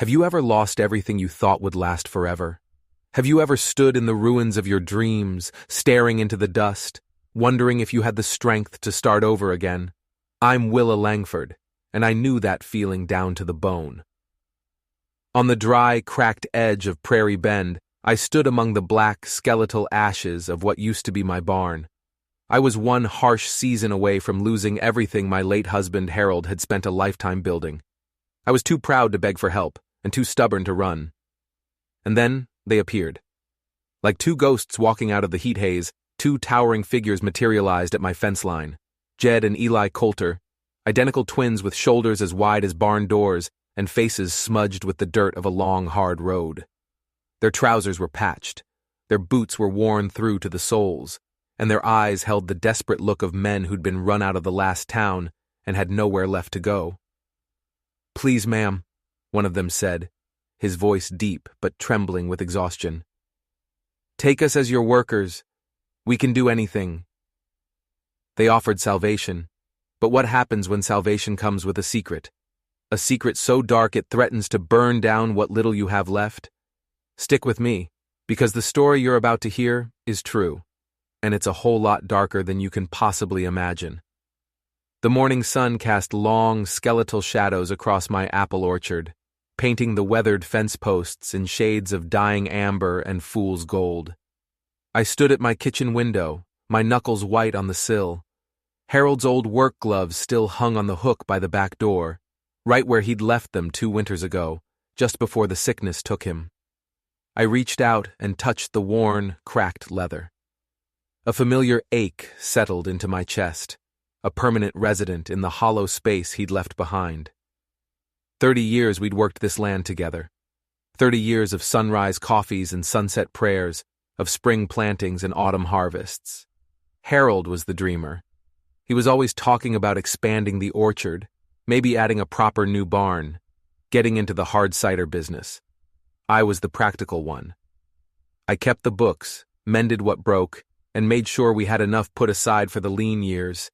Have you ever lost everything you thought would last forever? Have you ever stood in the ruins of your dreams, staring into the dust, wondering if you had the strength to start over again? I'm Willa Langford, and I knew that feeling down to the bone. On the dry, cracked edge of Prairie Bend, I stood among the black, skeletal ashes of what used to be my barn. I was one harsh season away from losing everything my late husband Harold had spent a lifetime building. I was too proud to beg for help, and too stubborn to run. And then they appeared. Like two ghosts walking out of the heat haze, two towering figures materialized at my fence line. Jed and Eli Coulter, identical twins with shoulders as wide as barn doors and faces smudged with the dirt of a long, hard road. Their trousers were patched, their boots were worn through to the soles, and their eyes held the desperate look of men who'd been run out of the last town and had nowhere left to go. "Please, ma'am," one of them said, his voice deep but trembling with exhaustion. "Take us as your workers. We can do anything." They offered salvation, but what happens when salvation comes with a secret? A secret so dark it threatens to burn down what little you have left? Stick with me, because the story you're about to hear is true, and it's a whole lot darker than you can possibly imagine. The morning sun cast long, skeletal shadows across my apple orchard, painting the weathered fence posts in shades of dying amber and fool's gold. I stood at my kitchen window, my knuckles white on the sill. Harold's old work gloves still hung on the hook by the back door, right where he'd left them 2 winters ago, just before the sickness took him. I reached out and touched the worn, cracked leather. A familiar ache settled into my chest, a permanent resident in the hollow space he'd left behind. 30 years we'd worked this land together. 30 years of sunrise coffees and sunset prayers, of spring plantings and autumn harvests. Harold was the dreamer. He was always talking about expanding the orchard, maybe adding a proper new barn, getting into the hard cider business. I was the practical one. I kept the books, mended what broke, and made sure we had enough put aside for the lean years.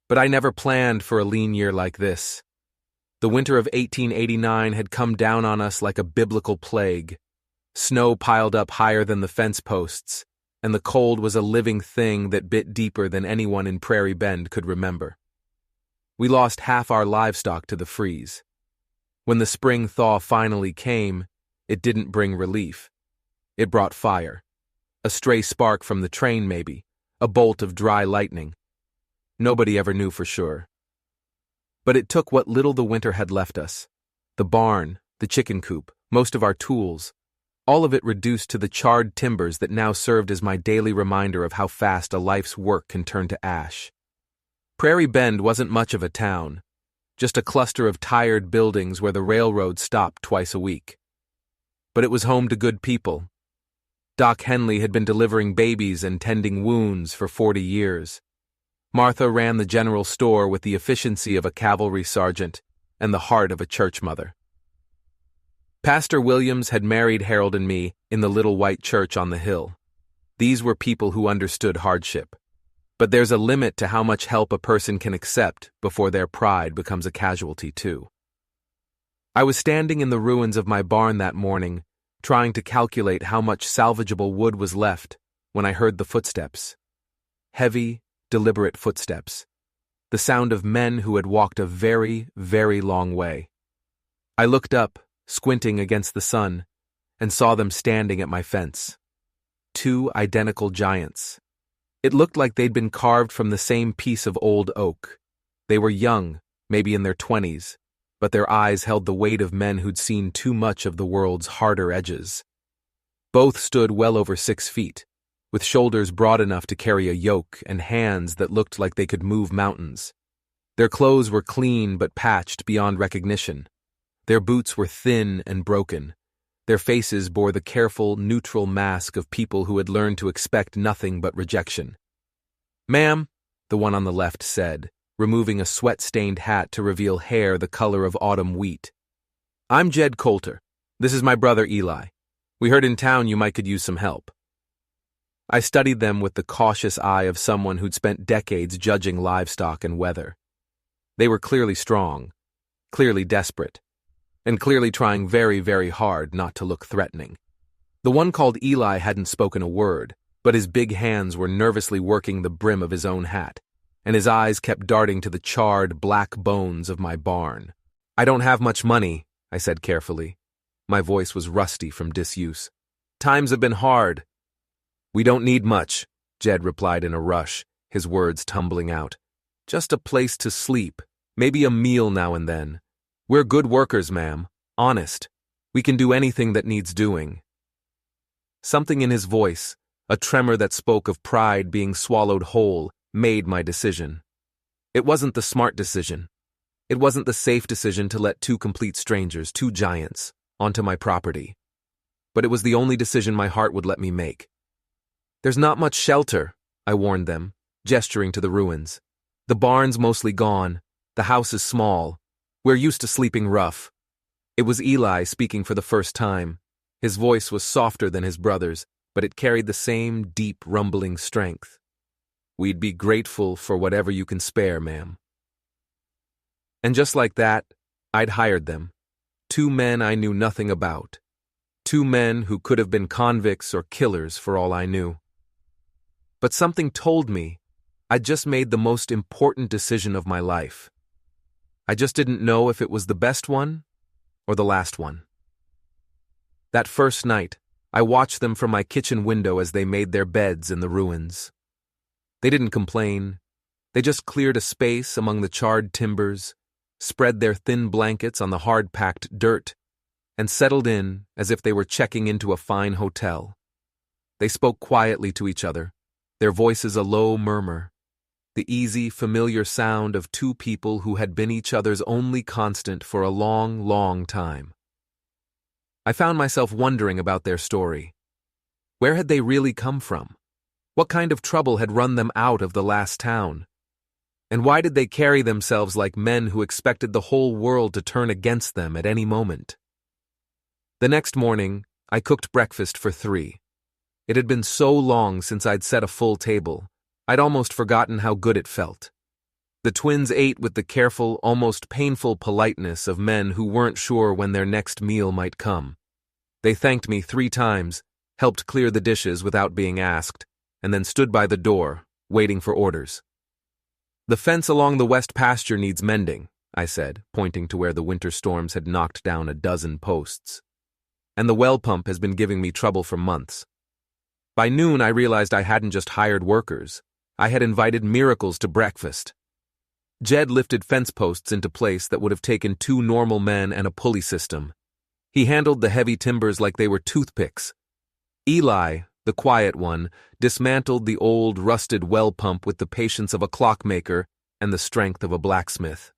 But I never planned for a lean year like this. The winter of 1889 had come down on us like a biblical plague. Snow piled up higher than the fence posts, and the cold was a living thing that bit deeper than anyone in Prairie Bend could remember. We lost half our livestock to the freeze. When the spring thaw finally came, it didn't bring relief. It brought fire. A stray spark from the train, maybe. A bolt of dry lightning. Nobody ever knew for sure. But it took what little the winter had left us. The barn, the chicken coop, most of our tools. All of it reduced to the charred timbers that now served as my daily reminder of how fast a life's work can turn to ash. Prairie Bend wasn't much of a town, just a cluster of tired buildings where the railroad stopped twice a week. But it was home to good people. Doc Henley had been delivering babies and tending wounds for 40 years. Martha ran the general store with the efficiency of a cavalry sergeant and the heart of a church mother. Pastor Williams had married Harold and me in the little white church on the hill. These were people who understood hardship. But there's a limit to how much help a person can accept before their pride becomes a casualty too. I was standing in the ruins of my barn that morning, trying to calculate how much salvageable wood was left, when I heard the footsteps. Heavy, deliberate footsteps. The sound of men who had walked a very, very long way. I looked up, squinting against the sun, and saw them standing at my fence. 2 identical giants. It looked like they'd been carved from the same piece of old oak. They were young, maybe in their 20s, but their eyes held the weight of men who'd seen too much of the world's harder edges. Both stood well over 6 feet, with shoulders broad enough to carry a yoke and hands that looked like they could move mountains. Their clothes were clean but patched beyond recognition. Their boots were thin and broken. Their faces bore the careful, neutral mask of people who had learned to expect nothing but rejection. "Ma'am," the one on the left said, removing a sweat-stained hat to reveal hair the color of autumn wheat. "I'm Jed Coulter. This is my brother Eli. We heard in town you might could use some help." I studied them with the cautious eye of someone who'd spent decades judging livestock and weather. They were clearly strong, clearly desperate, and clearly trying very, very hard not to look threatening. The one called Eli hadn't spoken a word, but his big hands were nervously working the brim of his own hat, and his eyes kept darting to the charred, black bones of my barn. "I don't have much money," I said carefully. My voice was rusty from disuse. "Times have been hard." "We don't need much," Jed replied in a rush, his words tumbling out. "Just a place to sleep, maybe a meal now and then. We're good workers, ma'am. Honest. We can do anything that needs doing." Something in his voice, a tremor that spoke of pride being swallowed whole, made my decision. It wasn't the smart decision. It wasn't the safe decision to let two complete strangers, two giants, onto my property. But it was the only decision my heart would let me make. "There's not much shelter," I warned them, gesturing to the ruins. "The barn's mostly gone. The house is small. We're used to sleeping rough." It was Eli speaking for the first time. His voice was softer than his brother's, but it carried the same deep, rumbling strength. "We'd be grateful for whatever you can spare, ma'am." And just like that, I'd hired them. Two men I knew nothing about. Two men who could have been convicts or killers for all I knew. But something told me I'd just made the most important decision of my life. I just didn't know if it was the best one or the last one. That first night, I watched them from my kitchen window as they made their beds in the ruins. They didn't complain. They just cleared a space among the charred timbers, spread their thin blankets on the hard-packed dirt, and settled in as if they were checking into a fine hotel. They spoke quietly to each other, their voices a low murmur, the easy, familiar sound of two people who had been each other's only constant for a long, long time. I found myself wondering about their story. Where had they really come from? What kind of trouble had run them out of the last town? And why did they carry themselves like men who expected the whole world to turn against them at any moment? The next morning, I cooked breakfast for 3. It had been so long since I'd set a full table, I'd almost forgotten how good it felt. The twins ate with the careful, almost painful politeness of men who weren't sure when their next meal might come. They thanked me 3 times, helped clear the dishes without being asked, and then stood by the door, waiting for orders. "The fence along the west pasture needs mending," I said, pointing to where the winter storms had knocked down a dozen posts. "And the well pump has been giving me trouble for months." By noon, I realized I hadn't just hired workers. I had invited miracles to breakfast. Jed lifted fence posts into place that would have taken 2 normal men and a pulley system. He handled the heavy timbers like they were toothpicks. Eli, the quiet one, dismantled the old, rusted well pump with the patience of a clockmaker and the strength of a blacksmith.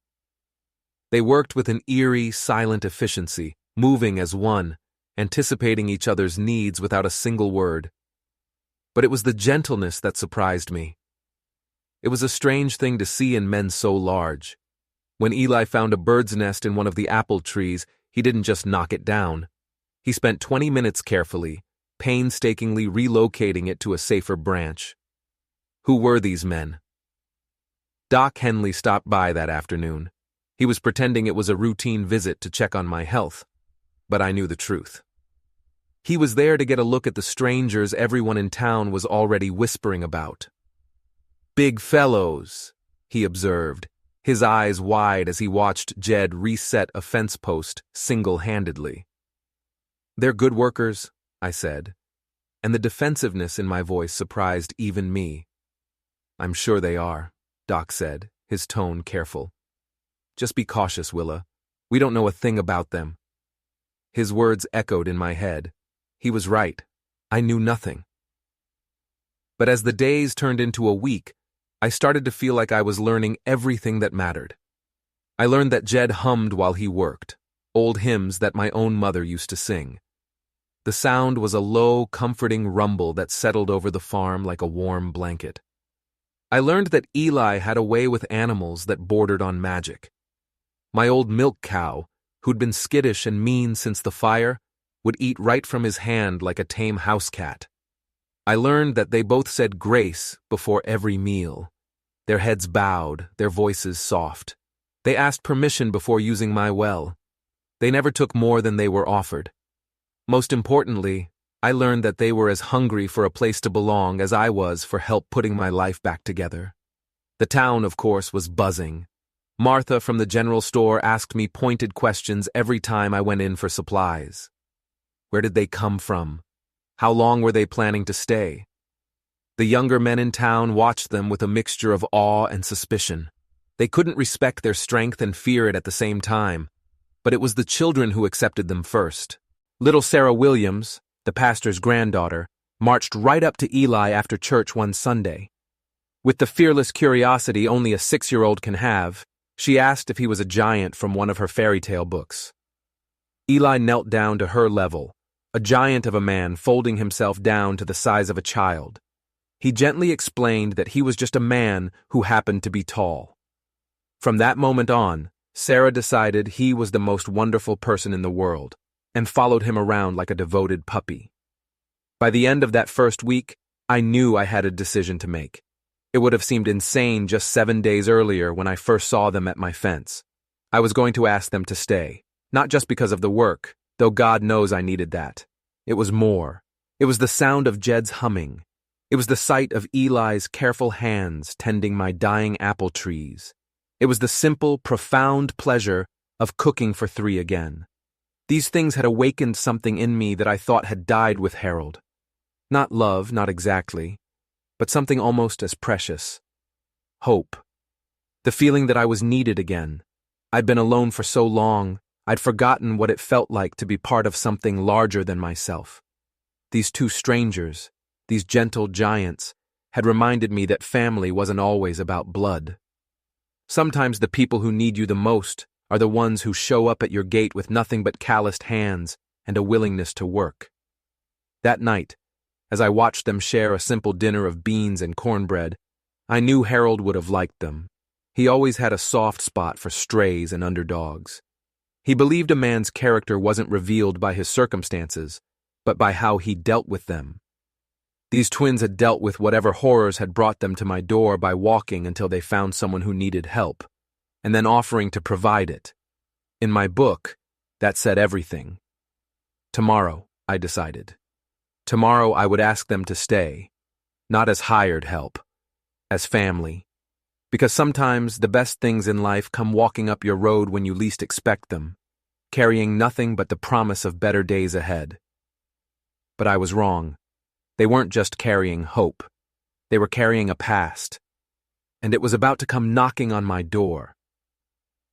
They worked with an eerie, silent efficiency, moving as one, anticipating each other's needs without a single word. But it was the gentleness that surprised me. It was a strange thing to see in men so large. When Eli found a bird's nest in one of the apple trees, he didn't just knock it down. He spent 20 minutes carefully, painstakingly relocating it to a safer branch. Who were these men? Doc Henley stopped by that afternoon. He was pretending it was a routine visit to check on my health, but I knew the truth. He was there to get a look at the strangers everyone in town was already whispering about. "Big fellows," he observed, his eyes wide as he watched Jed reset a fence post single-handedly. "They're good workers," I said, and the defensiveness in my voice surprised even me. "I'm sure they are," Doc said, his tone careful. "Just be cautious, Willa. We don't know a thing about them." His words echoed in my head. He was right. I knew nothing. But as the days turned into a week, I started to feel like I was learning everything that mattered. I learned that Jed hummed while he worked, old hymns that my own mother used to sing. The sound was a low, comforting rumble that settled over the farm like a warm blanket. I learned that Eli had a way with animals that bordered on magic. My old milk cow, who'd been skittish and mean since the fire, would eat right from his hand like a tame house cat. I learned that they both said grace before every meal. Their heads bowed, their voices soft. They asked permission before using my well. They never took more than they were offered. Most importantly, I learned that they were as hungry for a place to belong as I was for help putting my life back together. The town, of course, was buzzing. Martha from the general store asked me pointed questions every time I went in for supplies. Where did they come from? How long were they planning to stay? The younger men in town watched them with a mixture of awe and suspicion. They couldn't respect their strength and fear it at the same time, but it was the children who accepted them first. Little Sarah Williams, the pastor's granddaughter, marched right up to Eli after church one Sunday. With the fearless curiosity only a 6-year-old can have, she asked if he was a giant from one of her fairy tale books. Eli knelt down to her level, a giant of a man folding himself down to the size of a child. He gently explained that he was just a man who happened to be tall. From that moment on, Sarah decided he was the most wonderful person in the world, and followed him around like a devoted puppy. By the end of that first week, I knew I had a decision to make. It would have seemed insane just 7 days earlier when I first saw them at my fence. I was going to ask them to stay, not just because of the work, though God knows I needed that. It was more. It was the sound of Jed's humming. It was the sight of Eli's careful hands tending my dying apple trees. It was the simple, profound pleasure of cooking for 3 again. These things had awakened something in me that I thought had died with Harold. Not love, not exactly, but something almost as precious. Hope. The feeling that I was needed again. I'd been alone for so long, I'd forgotten what it felt like to be part of something larger than myself. These 2 strangers, these gentle giants, had reminded me that family wasn't always about blood. Sometimes the people who need you the most are the ones who show up at your gate with nothing but calloused hands and a willingness to work. That night, as I watched them share a simple dinner of beans and cornbread, I knew Harold would have liked them. He always had a soft spot for strays and underdogs. He believed a man's character wasn't revealed by his circumstances, but by how he dealt with them. These twins had dealt with whatever horrors had brought them to my door by walking until they found someone who needed help, and then offering to provide it. In my book, that said everything. Tomorrow, I decided. Tomorrow I would ask them to stay, not as hired help, as family. Because sometimes the best things in life come walking up your road when you least expect them, carrying nothing but the promise of better days ahead. But I was wrong. They weren't just carrying hope. They were carrying a past. And it was about to come knocking on my door.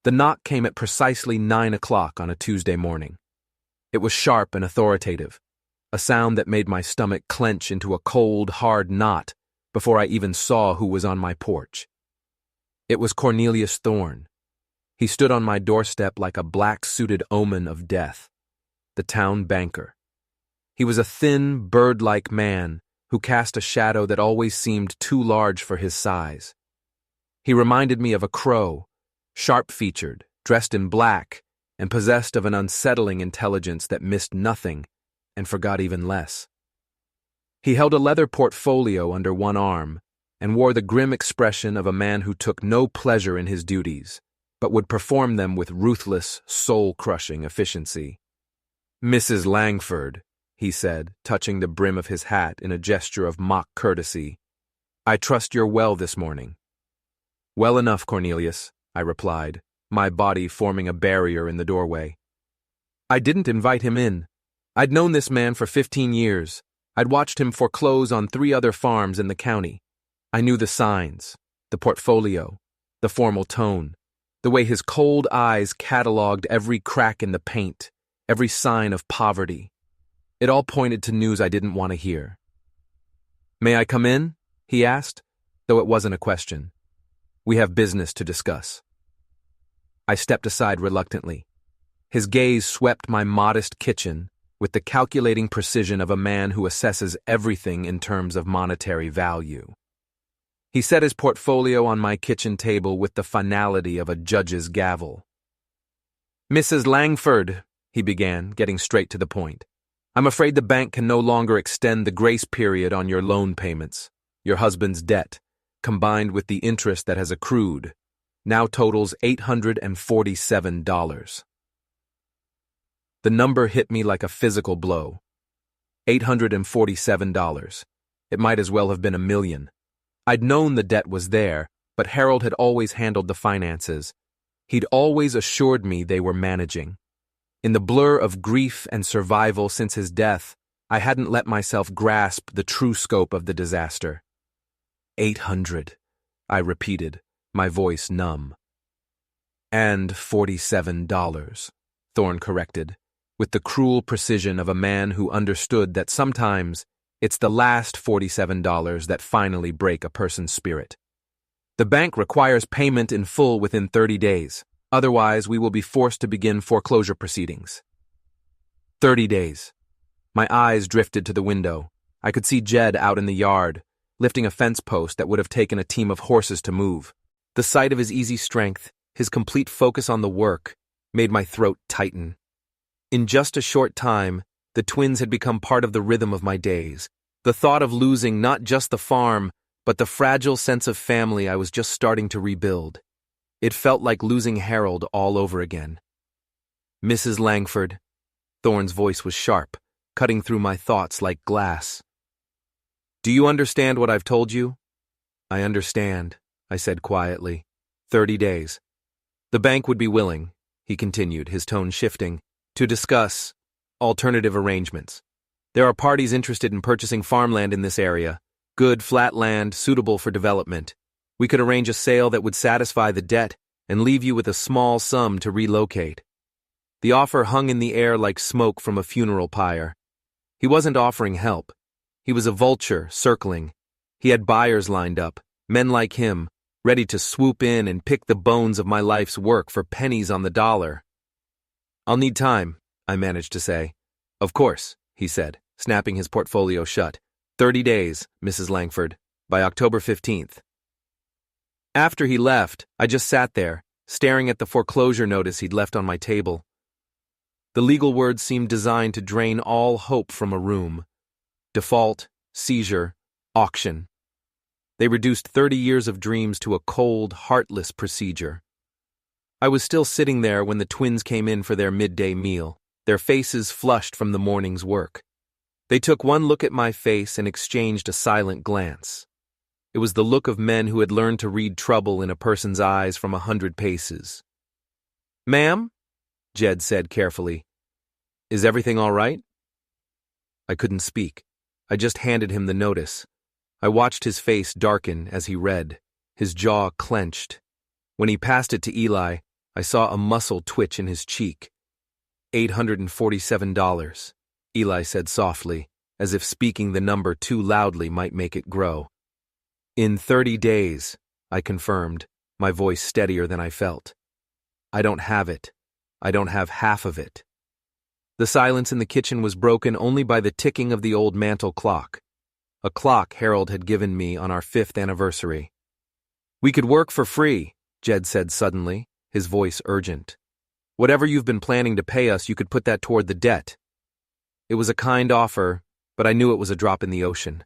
The knock came at precisely 9 o'clock on a Tuesday morning. It was sharp and authoritative, a sound that made my stomach clench into a cold, hard knot before I even saw who was on my porch. It was Cornelius Thorne. He stood on my doorstep like a black-suited omen of death, the town banker. He was a thin, bird-like man who cast a shadow that always seemed too large for his size. He reminded me of a crow, sharp-featured, dressed in black, and possessed of an unsettling intelligence that missed nothing and forgot even less. He held a leather portfolio under one arm and wore the grim expression of a man who took no pleasure in his duties, but would perform them with ruthless, soul-crushing efficiency. "Mrs. Langford," he said, touching the brim of his hat in a gesture of mock courtesy, "I trust you're well this morning." "Well enough, Cornelius," I replied, my body forming a barrier in the doorway. I didn't invite him in. I'd known this man for 15 years. I'd watched him foreclose on 3 other farms in the county. I knew the signs, the portfolio, the formal tone, the way his cold eyes cataloged every crack in the paint, every sign of poverty. It all pointed to news I didn't want to hear. "May I come in?" he asked, though it wasn't a question. "We have business to discuss." I stepped aside reluctantly. His gaze swept my modest kitchen with the calculating precision of a man who assesses everything in terms of monetary value. He set his portfolio on my kitchen table with the finality of a judge's gavel. "Mrs. Langford," he began, getting straight to the point, "I'm afraid the bank can no longer extend the grace period on your loan payments. Your husband's debt, combined with the interest that has accrued, now totals $847. The number hit me like a physical blow. $847. It might as well have been $1 million. I'd known the debt was there, but Harold had always handled the finances. He'd always assured me they were managing. In the blur of grief and survival since his death, I hadn't let myself grasp the true scope of the disaster. 800, I repeated, my voice numb. And $47, Thorne corrected, with the cruel precision of a man who understood that sometimes it's the last $47 that finally break a person's spirit. The bank requires payment in full within 30 days. Otherwise, we will be forced to begin foreclosure proceedings. 30 days. My eyes drifted to the window. I could see Jed out in the yard, lifting a fence post that would have taken a team of horses to move. The sight of his easy strength, his complete focus on the work, made my throat tighten. In just a short time, the twins had become part of the rhythm of my days. The thought of losing not just the farm, but the fragile sense of family I was just starting to rebuild. It felt like losing Harold all over again. Mrs. Langford. Thorne's voice was sharp, cutting through my thoughts like glass. Do you understand what I've told you? I understand, I said quietly. 30 days. The bank would be willing, he continued, his tone shifting, to discuss alternative arrangements. There are parties interested in purchasing farmland in this area, good flat land suitable for development. We could arrange a sale that would satisfy the debt and leave you with a small sum to relocate. The offer hung in the air like smoke from a funeral pyre. He wasn't offering help. He was a vulture circling. He had buyers lined up, men like him, ready to swoop in and pick the bones of my life's work for pennies on the dollar. I'll need time, I managed to say. Of course, he said, snapping his portfolio shut. 30 days, Mrs. Langford, by October 15th. After he left, I just sat there, staring at the foreclosure notice he'd left on my table. The legal words seemed designed to drain all hope from a room. Default, seizure, auction. They reduced 30 years of dreams to a cold, heartless procedure. I was still sitting there when the twins came in for their midday meal, their faces flushed from the morning's work. They took one look at my face and exchanged a silent glance. It was the look of men who had learned to read trouble in a person's eyes from 100 paces. Ma'am? Jed said carefully. Is everything all right? I couldn't speak. I just handed him the notice. I watched his face darken as he read, his jaw clenched. When he passed it to Eli, I saw a muscle twitch in his cheek. $847, Eli said softly, as if speaking the number too loudly might make it grow. In 30 days, I confirmed, my voice steadier than I felt. I don't have it. I don't have half of it. The silence in the kitchen was broken only by the ticking of the old mantel clock, a clock Harold had given me on our 5th anniversary. We could work for free, Jed said suddenly, his voice urgent. Whatever you've been planning to pay us, you could put that toward the debt. It was a kind offer, but I knew it was a drop in the ocean.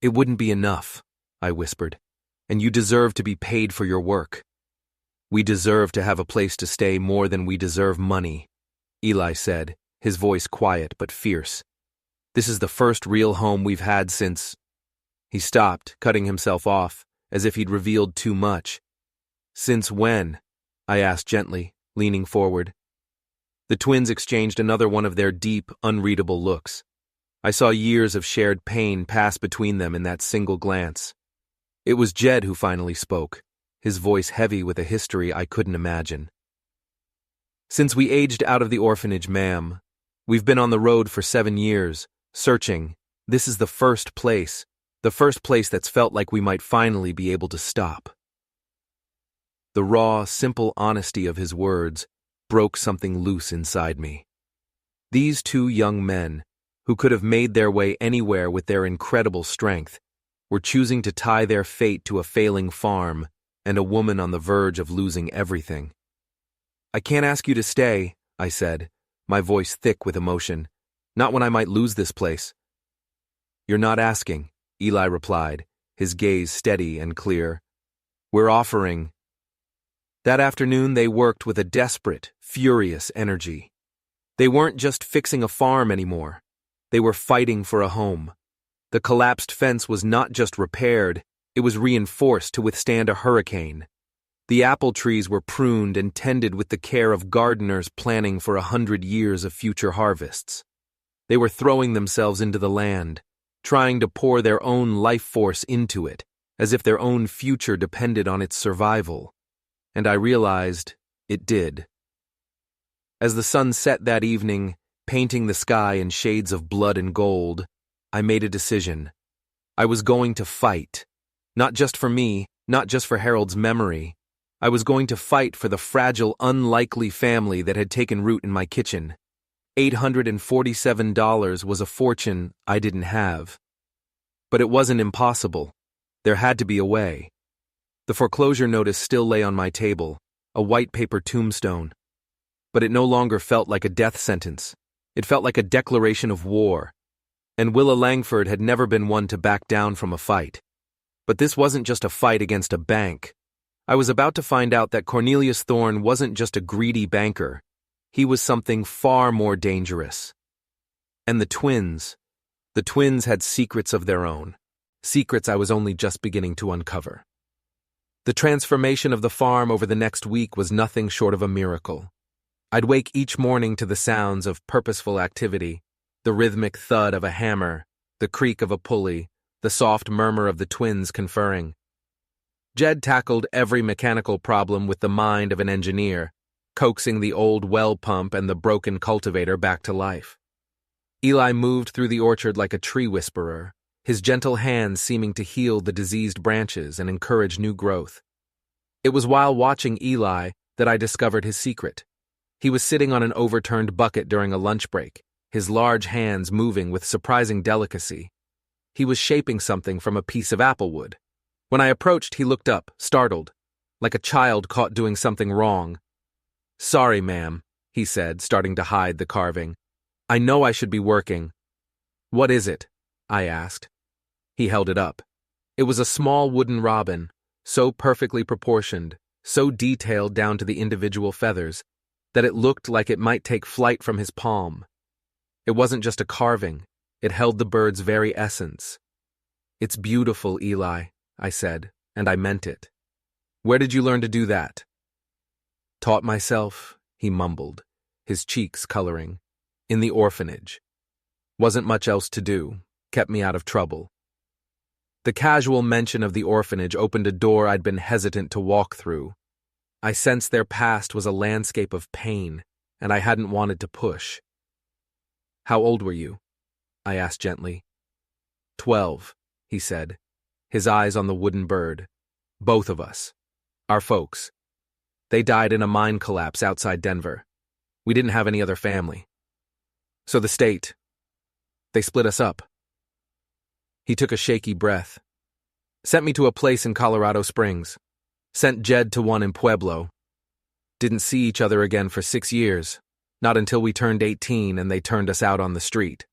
It wouldn't be enough, I whispered, and you deserve to be paid for your work. We deserve to have a place to stay more than we deserve money, Eli said, his voice quiet but fierce. This is the first real home we've had since... He stopped, cutting himself off, as if he'd revealed too much. Since when? I asked gently, leaning forward. The twins exchanged another one of their deep, unreadable looks. I saw years of shared pain pass between them in that single glance. It was Jed who finally spoke, his voice heavy with a history I couldn't imagine. Since we aged out of the orphanage, ma'am, we've been on the road for 7 years, searching. This is the first place that's felt like we might finally be able to stop. The raw, simple honesty of his words broke something loose inside me. These two young men, who could have made their way anywhere with their incredible strength, were choosing to tie their fate to a failing farm and a woman on the verge of losing everything. I can't ask you to stay, I said, my voice thick with emotion. Not when I might lose this place. You're not asking, Eli replied, his gaze steady and clear. We're offering. That afternoon they worked with a desperate, furious energy. They weren't just fixing a farm anymore. They were fighting for a home. The collapsed fence was not just repaired, it was reinforced to withstand a hurricane. The apple trees were pruned and tended with the care of gardeners planning for 100 years of future harvests. They were throwing themselves into the land, trying to pour their own life force into it, as if their own future depended on its survival. And I realized it did. As the sun set that evening, painting the sky in shades of blood and gold, I made a decision. I was going to fight. Not just for me, not just for Harold's memory. I was going to fight for the fragile, unlikely family that had taken root in my kitchen. $847 was a fortune I didn't have. But it wasn't impossible. There had to be a way. The foreclosure notice still lay on my table, a white paper tombstone. But it no longer felt like a death sentence. It felt like a declaration of war. And Willa Langford had never been one to back down from a fight. But this wasn't just a fight against a bank. I was about to find out that Cornelius Thorne wasn't just a greedy banker. He was something far more dangerous. And the twins had secrets of their own. Secrets I was only just beginning to uncover. The transformation of the farm over the next week was nothing short of a miracle. I'd wake each morning to the sounds of purposeful activity, the rhythmic thud of a hammer, the creak of a pulley, the soft murmur of the twins conferring. Jed tackled every mechanical problem with the mind of an engineer, coaxing the old well pump and the broken cultivator back to life. Eli moved through the orchard like a tree whisperer, his gentle hands seeming to heal the diseased branches and encourage new growth. It was while watching Eli that I discovered his secret. He was sitting on an overturned bucket during a lunch break, his large hands moving with surprising delicacy. He was shaping something from a piece of applewood. When I approached, he looked up, startled, like a child caught doing something wrong. "Sorry, ma'am," he said, starting to hide the carving. "I know I should be working." "What is it?" I asked. He held it up. It was a small wooden robin, so perfectly proportioned, so detailed down to the individual feathers, that it looked like it might take flight from his palm. It wasn't just a carving, it held the bird's very essence. "It's beautiful, Eli," I said, and I meant it. "Where did you learn to do that?" "Taught myself," he mumbled, his cheeks coloring. "In the orphanage. Wasn't much else to do, kept me out of trouble." The casual mention of the orphanage opened a door I'd been hesitant to walk through. I sensed their past was a landscape of pain, and I hadn't wanted to push. "How old were you?" I asked gently. 12, he said, his eyes on the wooden bird. "Both of us. Our folks. They died in a mine collapse outside Denver. We didn't have any other family. So the state, they split us up." He took a shaky breath. "Sent me to a place in Colorado Springs. Sent Jed to one in Pueblo. Didn't see each other again for 6 years, not until we turned 18 and they turned us out on the street."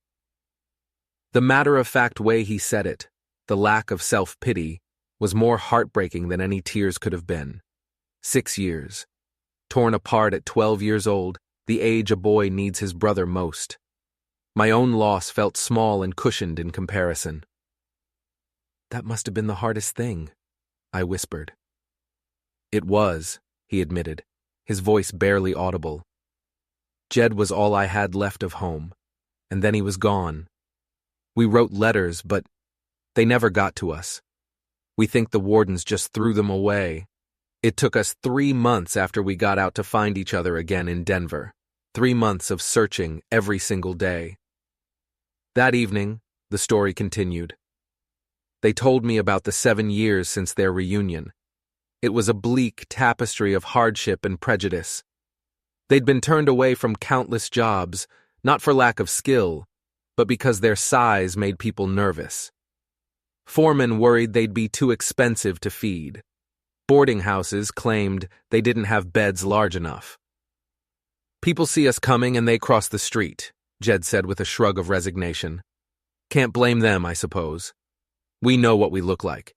The matter-of-fact way he said it, the lack of self-pity, was more heartbreaking than any tears could have been. 6 years. Torn apart at 12 years old, the age a boy needs his brother most. My own loss felt small and cushioned in comparison. "That must have been the hardest thing," I whispered. "It was," he admitted, his voice barely audible. "Jed was all I had left of home, and then he was gone. We wrote letters, but they never got to us. We think the wardens just threw them away. It took us 3 months after we got out to find each other again in Denver. 3 months of searching every single day." That evening, the story continued. They told me about the 7 years since their reunion. It was a bleak tapestry of hardship and prejudice. They'd been turned away from countless jobs, not for lack of skill, but because their size made people nervous. Foremen worried they'd be too expensive to feed. Boarding houses claimed they didn't have beds large enough. "People see us coming and they cross the street," Jed said with a shrug of resignation. "Can't blame them, I suppose. We know what we look like."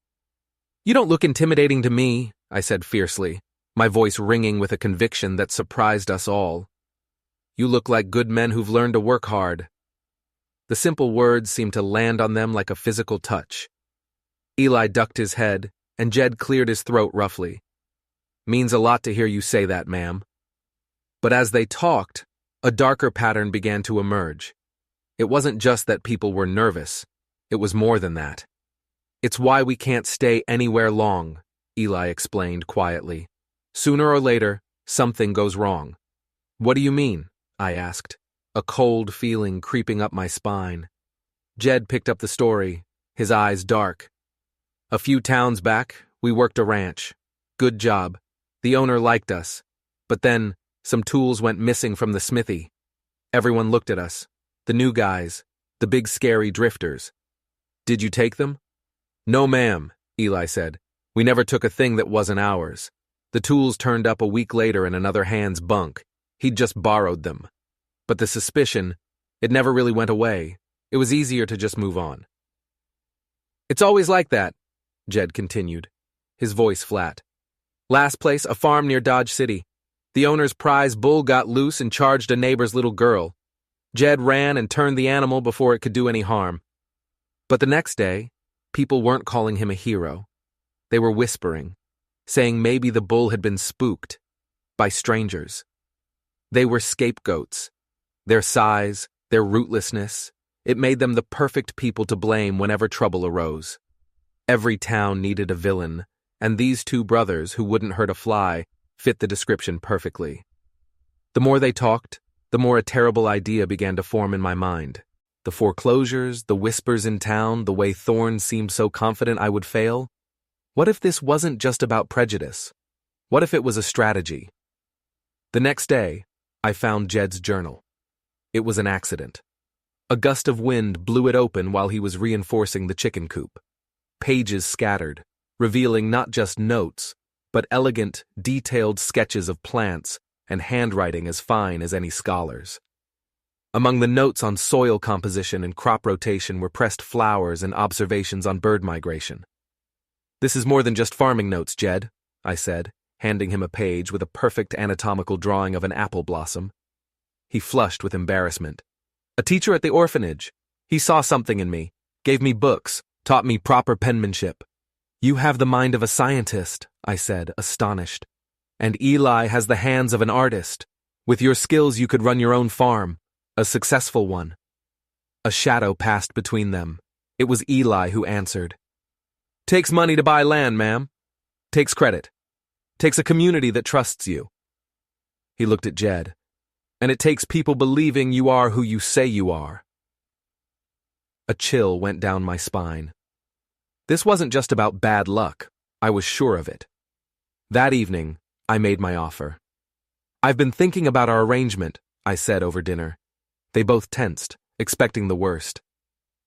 "You don't look intimidating to me," I said fiercely, my voice ringing with a conviction that surprised us all. You look like good men who've learned to work hard. The simple words seemed to land on them like a physical touch. Eli ducked his head, and Jed cleared his throat roughly. Means a lot to hear you say that, ma'am. But as they talked, a darker pattern began to emerge. It wasn't just that people were nervous. It was more than that. It's why we can't stay anywhere long, Eli explained quietly. Sooner or later, something goes wrong. What do you mean? I asked, a cold feeling creeping up my spine. Jed picked up the story, his eyes dark. A few towns back, we worked a ranch. Good job. The owner liked us. But then, some tools went missing from the smithy. Everyone looked at us. The new guys. The big scary drifters. Did you take them? No, ma'am, Eli said. We never took a thing that wasn't ours. The tools turned up a week later in another hand's bunk. He'd just borrowed them. But the suspicion, it never really went away. It was easier to just move on. It's always like that, Jed continued, his voice flat. Last place, a farm near Dodge City. The owner's prize bull got loose and charged a neighbor's little girl. Jed ran and turned the animal before it could do any harm. But the next day, people weren't calling him a hero. They were whispering, saying maybe the bull had been spooked by strangers. They were scapegoats. Their size, their rootlessness, it made them the perfect people to blame whenever trouble arose. Every town needed a villain, and these two brothers who wouldn't hurt a fly fit the description perfectly. The more they talked, the more a terrible idea began to form in my mind. The foreclosures, the whispers in town, the way Thorne seemed so confident I would fail. What if this wasn't just about prejudice? What if it was a strategy? The next day, I found Jed's journal. It was an accident. A gust of wind blew it open while he was reinforcing the chicken coop. Pages scattered, revealing not just notes, but elegant, detailed sketches of plants and handwriting as fine as any scholar's. Among the notes on soil composition and crop rotation were pressed flowers and observations on bird migration. This is more than just farming notes, Jed, I said, handing him a page with a perfect anatomical drawing of an apple blossom. He flushed with embarrassment. A teacher at the orphanage. He saw something in me, gave me books, taught me proper penmanship. You have the mind of a scientist, I said, astonished. And Eli has the hands of an artist. With your skills you could run your own farm, a successful one. A shadow passed between them. It was Eli who answered. Takes money to buy land, ma'am. Takes credit. Takes a community that trusts you. He looked at Jed. And it takes people believing you are who you say you are. A chill went down my spine. This wasn't just about bad luck. I was sure of it. That evening, I made my offer. I've been thinking about our arrangement, I said over dinner. They both tensed, expecting the worst.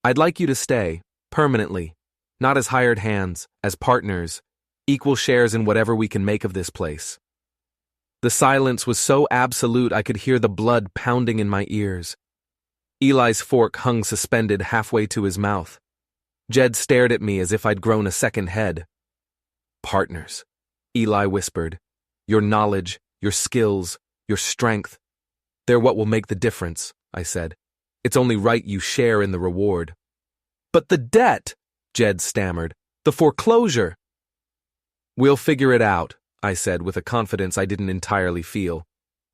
I'd like you to stay, permanently, not as hired hands, as partners, equal shares in whatever we can make of this place. The silence was so absolute I could hear the blood pounding in my ears. Eli's fork hung suspended halfway to his mouth. Jed stared at me as if I'd grown a second head. Partners, Eli whispered. Your knowledge, your skills, your strength. They're what will make the difference, I said. It's only right you share in the reward. But the debt, Jed stammered. The foreclosure. We'll figure it out, I said with a confidence I didn't entirely feel.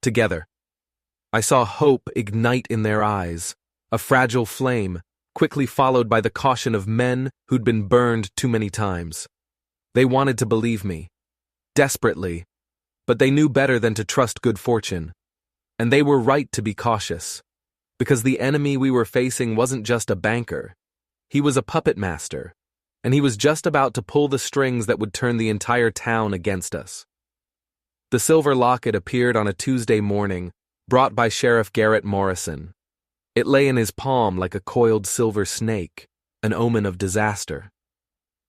Together. I saw hope ignite in their eyes, a fragile flame, quickly followed by the caution of men who'd been burned too many times. They wanted to believe me. Desperately. But they knew better than to trust good fortune. And they were right to be cautious. Because the enemy we were facing wasn't just a banker. He was a puppet master. And he was just about to pull the strings that would turn the entire town against us. The silver locket appeared on a Tuesday morning, brought by Sheriff Garrett Morrison. It lay in his palm like a coiled silver snake, an omen of disaster.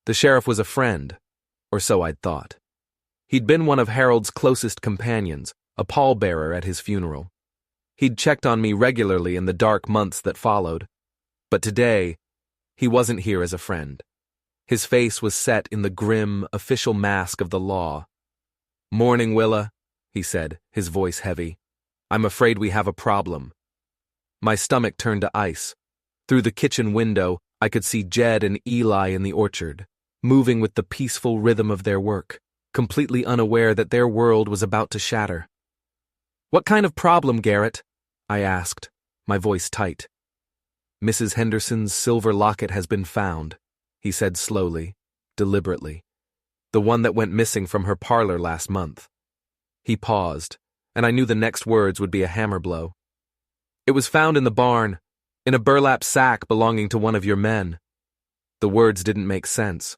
The sheriff was a friend, or so I'd thought. He'd been one of Harold's closest companions, a pallbearer at his funeral. He'd checked on me regularly in the dark months that followed. But today, he wasn't here as a friend. His face was set in the grim, official mask of the law. "Morning, Willa," he said, his voice heavy. I'm afraid we have a problem. My stomach turned to ice. Through the kitchen window, I could see Jed and Eli in the orchard, moving with the peaceful rhythm of their work, completely unaware that their world was about to shatter. "What kind of problem, Garrett?" I asked, my voice tight. "Mrs. Henderson's silver locket has been found," he said slowly, deliberately. "The one that went missing from her parlor last month." He paused, and I knew the next words would be a hammer blow. "It was found in the barn, in a burlap sack belonging to one of your men." The words didn't make sense.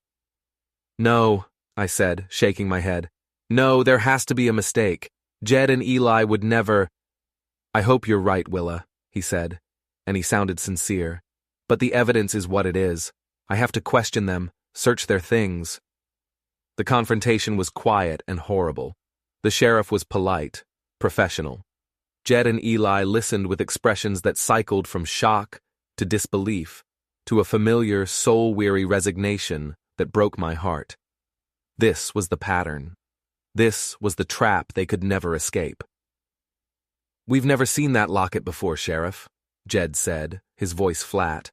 "No," I said, shaking my head. "No, there has to be a mistake. Jed and Eli would never—" "I hope you're right, Willa," he said, and he sounded sincere. "But the evidence is what it is. I have to question them, search their things." The confrontation was quiet and horrible. The sheriff was polite, professional. Jed and Eli listened with expressions that cycled from shock to disbelief to a familiar, soul-weary resignation that broke my heart. This was the pattern. This was the trap they could never escape. "We've never seen that locket before, Sheriff," Jed said, his voice flat.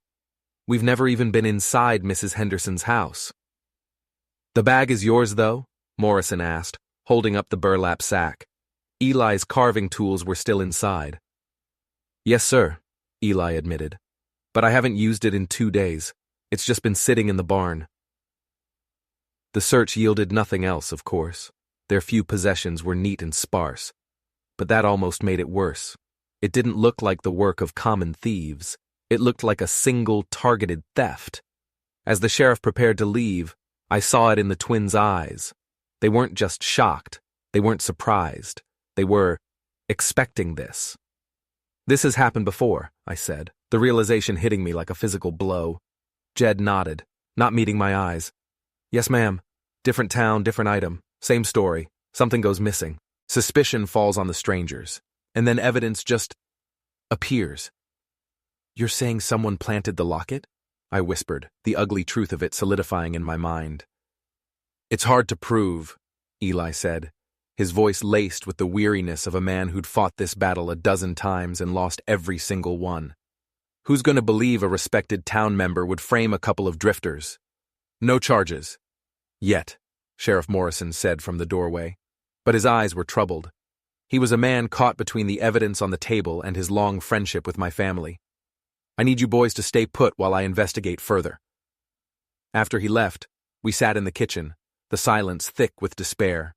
"We've never even been inside Mrs. Henderson's house." "The bag is yours, though?" Morrison asked, holding up the burlap sack. Eli's carving tools were still inside. "Yes, sir," Eli admitted. "But I haven't used it in 2 days. It's just been sitting in the barn." The search yielded nothing else, of course. Their few possessions were neat and sparse. But that almost made it worse. It didn't look like the work of common thieves. It looked like a single, targeted theft. As the sheriff prepared to leave, I saw it in the twins' eyes. They weren't just shocked. They weren't surprised. They were expecting this. "This has happened before," I said, the realization hitting me like a physical blow. Jed nodded, not meeting my eyes. "Yes, ma'am. Different town, different item. Same story. Something goes missing. Suspicion falls on the strangers. And then evidence just appears." "You're saying someone planted the locket?" I whispered, the ugly truth of it solidifying in my mind. "It's hard to prove," Eli said, his voice laced with the weariness of a man who'd fought this battle a dozen times and lost every single one. "Who's going to believe a respected town member would frame a couple of drifters? No charges." "Yet," Sheriff Morrison said from the doorway, but his eyes were troubled. He was a man caught between the evidence on the table and his long friendship with my family. "I need you boys to stay put while I investigate further." After he left, we sat in the kitchen, the silence thick with despair.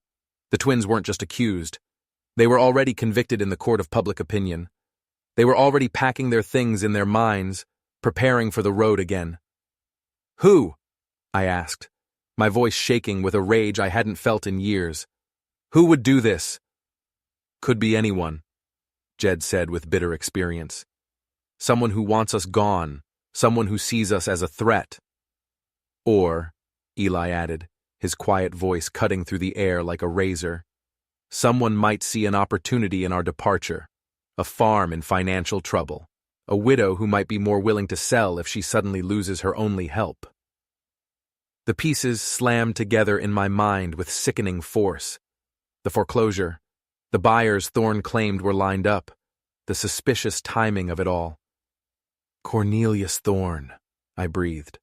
The twins weren't just accused. They were already convicted in the court of public opinion. They were already packing their things in their minds, preparing for the road again. "Who?" I asked, my voice shaking with a rage I hadn't felt in years. "Who would do this?" "Could be anyone," Jed said with bitter experience. "Someone who wants us gone, someone who sees us as a threat." "Or," Eli added, his quiet voice cutting through the air like a razor, "someone might see an opportunity in our departure, a farm in financial trouble, a widow who might be more willing to sell if she suddenly loses her only help." The pieces slammed together in my mind with sickening force. The foreclosure, the buyers Thorne claimed were lined up, the suspicious timing of it all. "Cornelius Thorne," I breathed.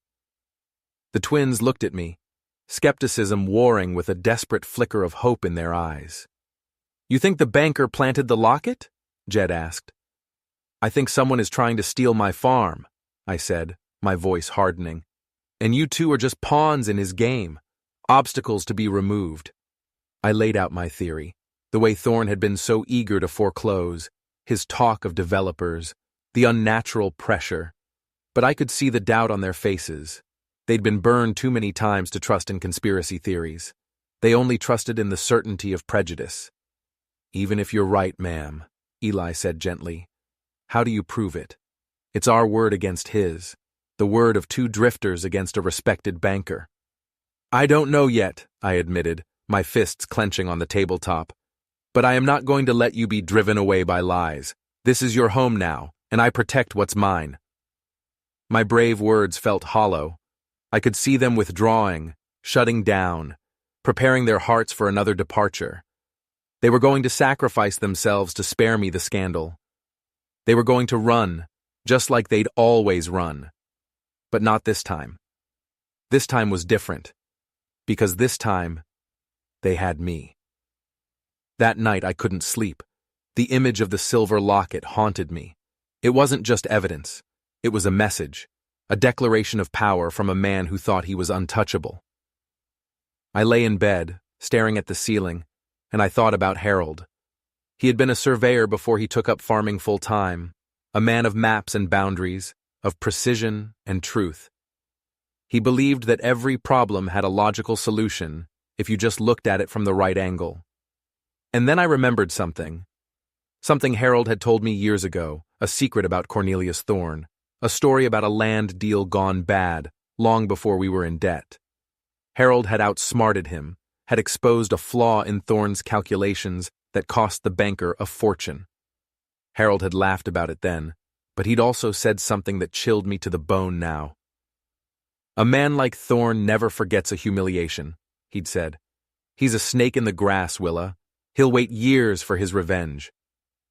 The twins looked at me, skepticism warring with a desperate flicker of hope in their eyes. "You think the banker planted the locket?" Jed asked. "I think someone is trying to steal my farm," I said, my voice hardening. "And you two are just pawns in his game, obstacles to be removed." I laid out my theory, the way Thorne had been so eager to foreclose, his talk of developers, the unnatural pressure. But I could see the doubt on their faces. They'd been burned too many times to trust in conspiracy theories. They only trusted in the certainty of prejudice. "Even if you're right, ma'am," Eli said gently, "how do you prove it? It's our word against his, the word of two drifters against a respected banker." "I don't know yet," I admitted, my fists clenching on the tabletop. "But I am not going to let you be driven away by lies. This is your home now, and I protect what's mine." My brave words felt hollow. I could see them withdrawing, shutting down, preparing their hearts for another departure. They were going to sacrifice themselves to spare me the scandal. They were going to run, just like they'd always run. But not this time. This time was different, because this time, they had me. That night I couldn't sleep. The image of the silver locket haunted me. It wasn't just evidence. It was a message, a declaration of power from a man who thought he was untouchable. I lay in bed, staring at the ceiling, and I thought about Harold. He had been a surveyor before he took up farming full-time, a man of maps and boundaries, of precision and truth. He believed that every problem had a logical solution if you just looked at it from the right angle. And then I remembered something. Something Harold had told me years ago, a secret about Cornelius Thorne, a story about a land deal gone bad, long before we were in debt. Harold had outsmarted him, had exposed a flaw in Thorne's calculations that cost the banker a fortune. Harold had laughed about it then, but he'd also said something that chilled me to the bone now. A man like Thorne never forgets a humiliation, he'd said. He's a snake in the grass, Willa. He'll wait years for his revenge.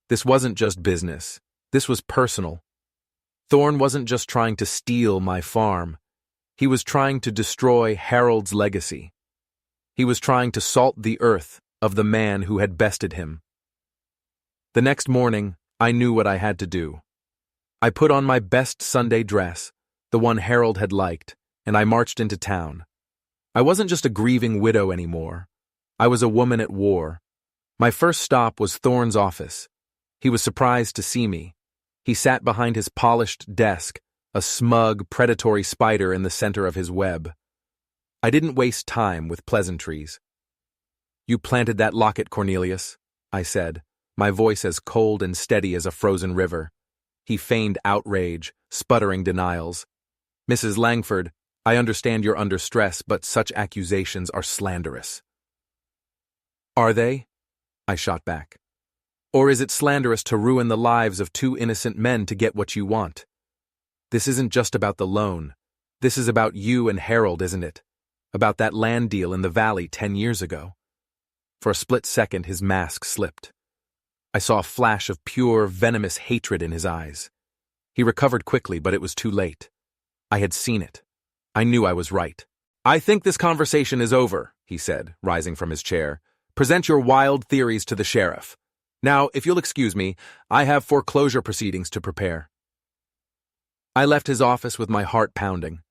This wasn't just business. This was personal. Thorne wasn't just trying to steal my farm. He was trying to destroy Harold's legacy. He was trying to salt the earth of the man who had bested him. The next morning, I knew what I had to do. I put on my best Sunday dress, the one Harold had liked, and I marched into town. I wasn't just a grieving widow anymore. I was a woman at war. My first stop was Thorne's office. He was surprised to see me. He sat behind his polished desk, a smug, predatory spider in the center of his web. I didn't waste time with pleasantries. "You planted that locket, Cornelius," I said, my voice as cold and steady as a frozen river. He feigned outrage, sputtering denials. "Mrs. Langford, I understand you're under stress, but such accusations are slanderous." "Are they?" I shot back. "Or is it slanderous to ruin the lives of two innocent men to get what you want? This isn't just about the loan. This is about you and Harold, isn't it? About that land deal in the valley 10 years ago." For a split second, his mask slipped. I saw a flash of pure, venomous hatred in his eyes. He recovered quickly, but it was too late. I had seen it. I knew I was right. "I think this conversation is over," he said, rising from his chair. "Present your wild theories to the sheriff. Now, if you'll excuse me, I have foreclosure proceedings to prepare." I left his office with my heart pounding.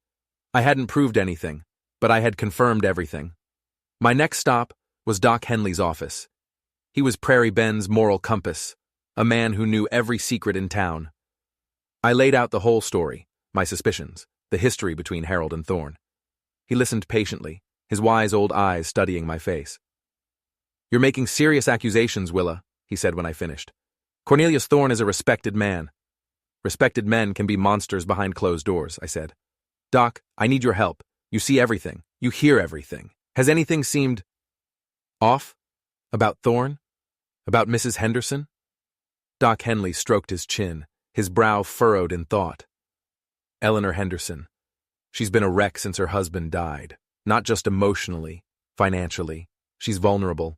I hadn't proved anything, but I had confirmed everything. My next stop was Doc Henley's office. He was Prairie Ben's moral compass, a man who knew every secret in town. I laid out the whole story, my suspicions, the history between Harold and Thorne. He listened patiently, his wise old eyes studying my face. "You're making serious accusations, Willa," he said when I finished. "Cornelius Thorne is a respected man." "Respected men can be monsters behind closed doors," I said. "Doc, I need your help. You see everything. You hear everything. Has anything seemed off? About Thorne? About Mrs. Henderson?" Doc Henley stroked his chin, his brow furrowed in thought. "Eleanor Henderson. She's been a wreck since her husband died. Not just emotionally, financially. She's vulnerable,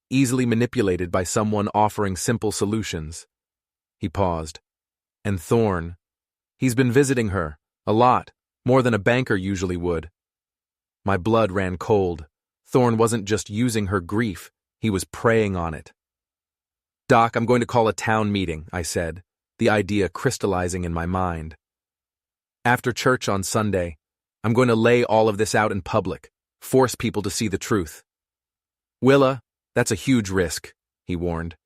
easily manipulated by someone offering simple solutions." He paused. "And Thorne. He's been visiting her, a lot, more than a banker usually would." My blood ran cold. Thorne wasn't just using her grief, he was preying on it. "Doc, I'm going to call a town meeting," I said, the idea crystallizing in my mind. "After church on Sunday, I'm going to lay all of this out in public, force people to see the truth." "Willa, that's a huge risk," he warned.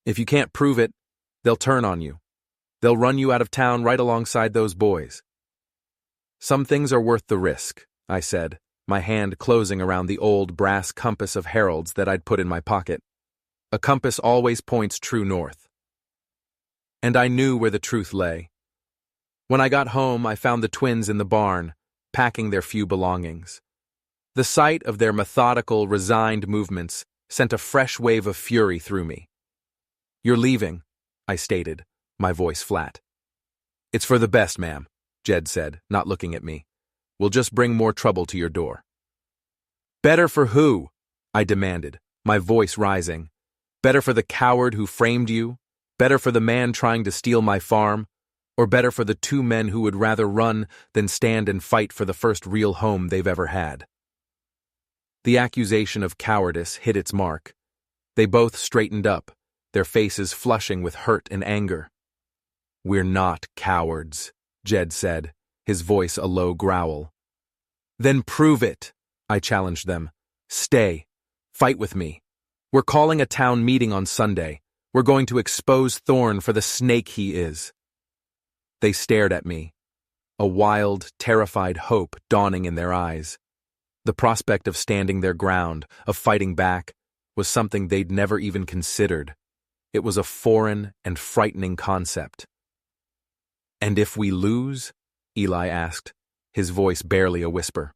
"If you can't prove it, they'll turn on you. They'll run you out of town right alongside those boys." "Some things are worth the risk," I said, my hand closing around the old brass compass of Harold's that I'd put in my pocket. A compass always points true north. And I knew where the truth lay. When I got home, I found the twins in the barn, packing their few belongings. The sight of their methodical, resigned movements sent a fresh wave of fury through me. "You're leaving," I stated, my voice flat. "It's for the best, ma'am," Jed said, not looking at me. "We'll just bring more trouble to your door." "Better for who?" I demanded, my voice rising. Better for the coward who framed you? Better for the man trying to steal my farm? Or better for the two men who would rather run than stand and fight for the first real home they've ever had? The accusation of cowardice hit its mark. They both straightened up, their faces flushing with hurt and anger. "We're not cowards," Jed said, his voice a low growl. "Then prove it," I challenged them. "Stay. Fight with me. We're calling a town meeting on Sunday. We're going to expose Thorn for the snake he is." They stared at me, a wild, terrified hope dawning in their eyes. The prospect of standing their ground, of fighting back, was something they'd never even considered. It was a foreign and frightening concept. "And if we lose?" Eli asked, his voice barely a whisper.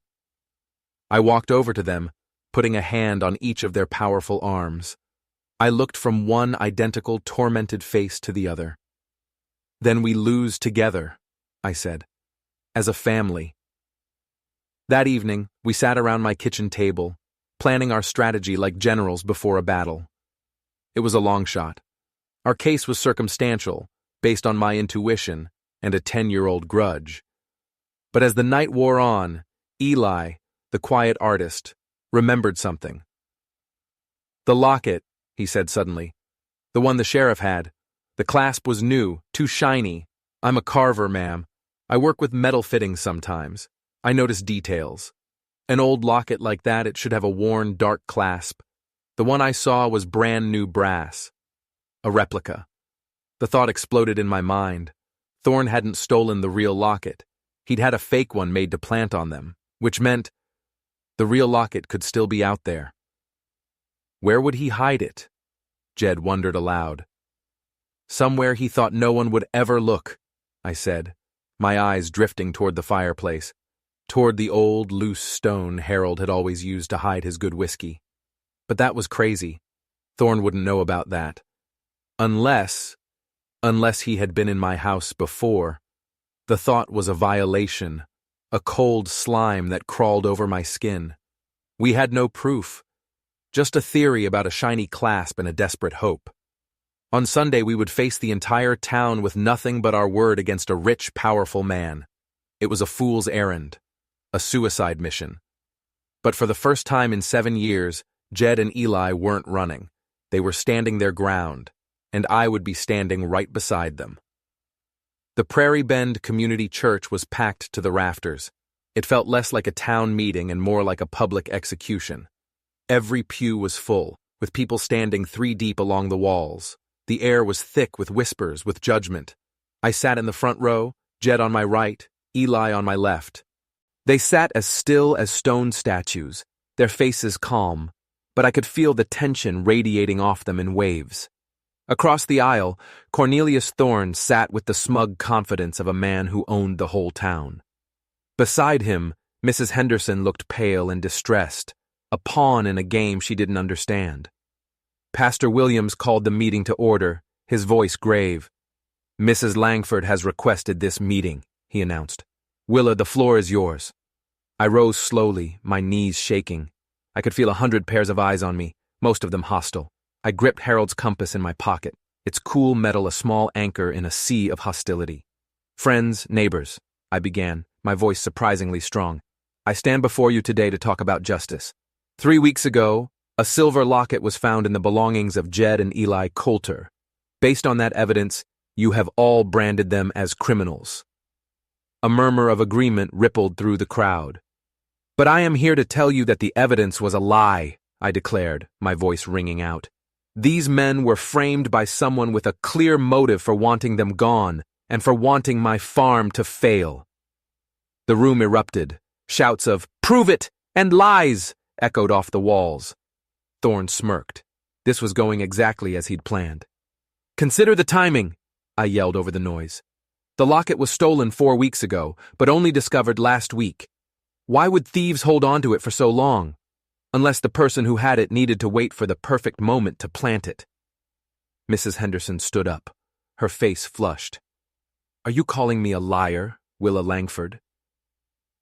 I walked over to them, putting a hand on each of their powerful arms. I looked from one identical, tormented face to the other. "Then we lose together," I said, "as a family." That evening, we sat around my kitchen table, planning our strategy like generals before a battle. It was a long shot. Our case was circumstantial, based on my intuition and a 10-year-old grudge. But as the night wore on, Eli, the quiet artist, remembered something. "The locket," he said suddenly. "The one the sheriff had. The clasp was new, too shiny. I'm a carver, ma'am. I work with metal fittings sometimes. I notice details. An old locket like that, it should have a worn, dark clasp. The one I saw was brand new brass. A replica." The thought exploded in my mind. Thorn hadn't stolen the real locket. He'd had a fake one made to plant on them, which meant the real locket could still be out there. Where would he hide it? Jed wondered aloud. "Somewhere he thought no one would ever look," I said, my eyes drifting toward the fireplace, toward the old, loose stone Harold had always used to hide his good whiskey. But that was crazy. Thorn wouldn't know about that. Unless he had been in my house before. The thought was a violation, a cold slime that crawled over my skin. We had no proof, just a theory about a shiny clasp and a desperate hope. On Sunday, we would face the entire town with nothing but our word against a rich, powerful man. It was a fool's errand, a suicide mission. But for the first time in 7 years, Jed and Eli weren't running. They were standing their ground, and I would be standing right beside them. The Prairie Bend Community Church was packed to the rafters. It felt less like a town meeting and more like a public execution. Every pew was full, with people standing 3 deep along the walls. The air was thick with whispers, with judgment. I sat in the front row, Jed on my right, Eli on my left. They sat as still as stone statues, their faces calm, but I could feel the tension radiating off them in waves. Across the aisle, Cornelius Thorne sat with the smug confidence of a man who owned the whole town. Beside him, Mrs. Henderson looked pale and distressed, a pawn in a game she didn't understand. Pastor Williams called the meeting to order, his voice grave. "Mrs. Langford has requested this meeting," he announced. "Willa, the floor is yours." I rose slowly, my knees shaking. I could feel 100 pairs of eyes on me, most of them hostile. I gripped Harold's compass in my pocket, its cool metal a small anchor in a sea of hostility. "Friends, neighbors," I began, my voice surprisingly strong. "I stand before you today to talk about justice. 3 weeks ago, a silver locket was found in the belongings of Jed and Eli Coulter. Based on that evidence, you have all branded them as criminals." A murmur of agreement rippled through the crowd. "But I am here to tell you that the evidence was a lie," I declared, my voice ringing out. "These men were framed by someone with a clear motive for wanting them gone and for wanting my farm to fail." The room erupted. Shouts of "Prove it!" and "Lies!" echoed off the walls. Thorne smirked. This was going exactly as he'd planned. "Consider the timing," I yelled over the noise. "The locket was stolen 4 weeks ago, but only discovered last week. Why would thieves hold on to it for so long? Unless the person who had it needed to wait for the perfect moment to plant it." Mrs. Henderson stood up, her face flushed. "Are you calling me a liar, Willa Langford?"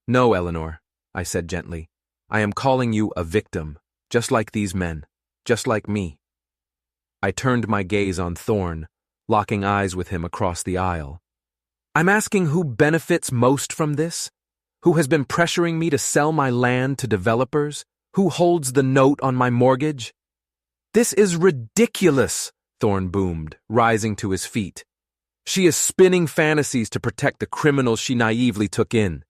"No, Eleanor," I said gently. "I am calling you a victim, just like these men, just like me." I turned my gaze on Thorn, locking eyes with him across the aisle. I'm asking who benefits most from this? Who has been pressuring me to sell my land to developers? Who holds the note on my mortgage? This is ridiculous, Thorn boomed, rising to his feet. She is spinning fantasies to protect the criminals she naively took in.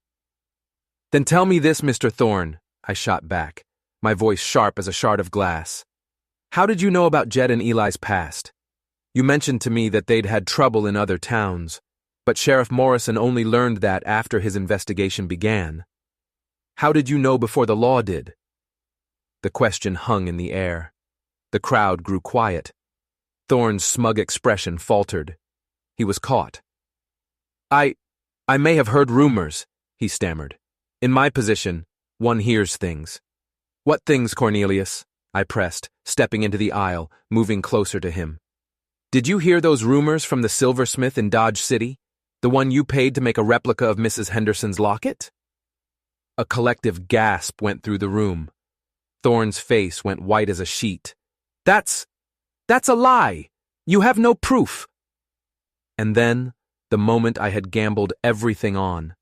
Then tell me this, Mr. Thorn, I shot back, my voice sharp as a shard of glass. How did you know about Jed and Eli's past? You mentioned to me that they'd had trouble in other towns, but Sheriff Morrison only learned that after his investigation began. How did you know before the law did? The question hung in the air. The crowd grew quiet. Thorn's smug expression faltered. He was caught. I may have heard rumors, he stammered. In my position, one hears things. What things, Cornelius? I pressed, stepping into the aisle, moving closer to him. Did you hear those rumors from the silversmith in Dodge City? The one you paid to make a replica of Mrs. Henderson's locket? A collective gasp went through the room. Thorn's face went white as a sheet. That's a lie! You have no proof! And then, the moment I had gambled everything on,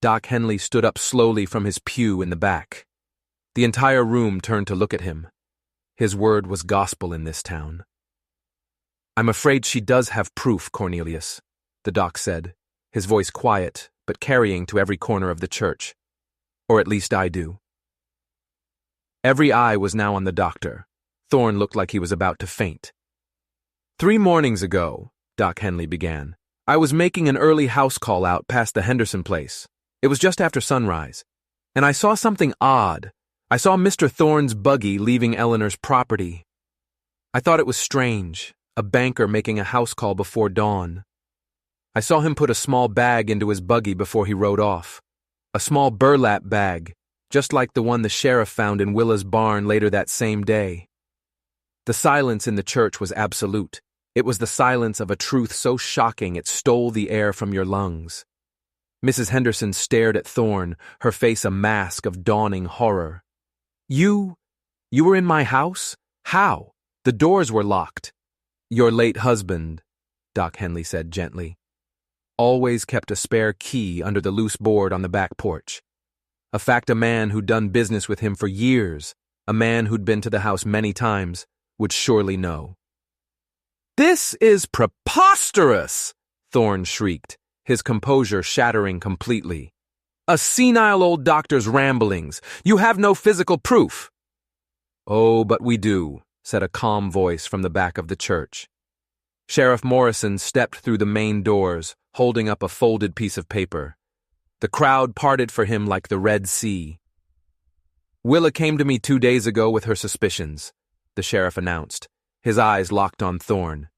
Doc Henley stood up slowly from his pew in the back. The entire room turned to look at him. His word was gospel in this town. I'm afraid she does have proof, Cornelius, the doc said, his voice quiet, but carrying to every corner of the church. Or at least I do. Every eye was now on the doctor. Thorn looked like he was about to faint. 3 mornings ago, Doc Henley began, I was making an early house call out past the Henderson place. It was just after sunrise. And I saw something odd. I saw Mr. Thorn's buggy leaving Eleanor's property. I thought it was strange, a banker making a house call before dawn. I saw him put a small bag into his buggy before he rode off. A small burlap bag, just like the one the sheriff found in Willa's barn later that same day. The silence in the church was absolute. It was the silence of a truth so shocking it stole the air from your lungs. Mrs. Henderson stared at Thorn, her face a mask of dawning horror. You were in my house? How? The doors were locked. Your late husband, Doc Henley said gently, always kept a spare key under the loose board on the back porch. A fact a man who'd done business with him for years, a man who'd been to the house many times, would surely know. This is preposterous! Thorn shrieked, his composure shattering completely. A senile old doctor's ramblings. You have no physical proof. Oh, but we do, said a calm voice from the back of the church. Sheriff Morrison stepped through the main doors, holding up a folded piece of paper. The crowd parted for him like the Red Sea. Willa came to me 2 days ago with her suspicions, the sheriff announced, his eyes locked on Thorn.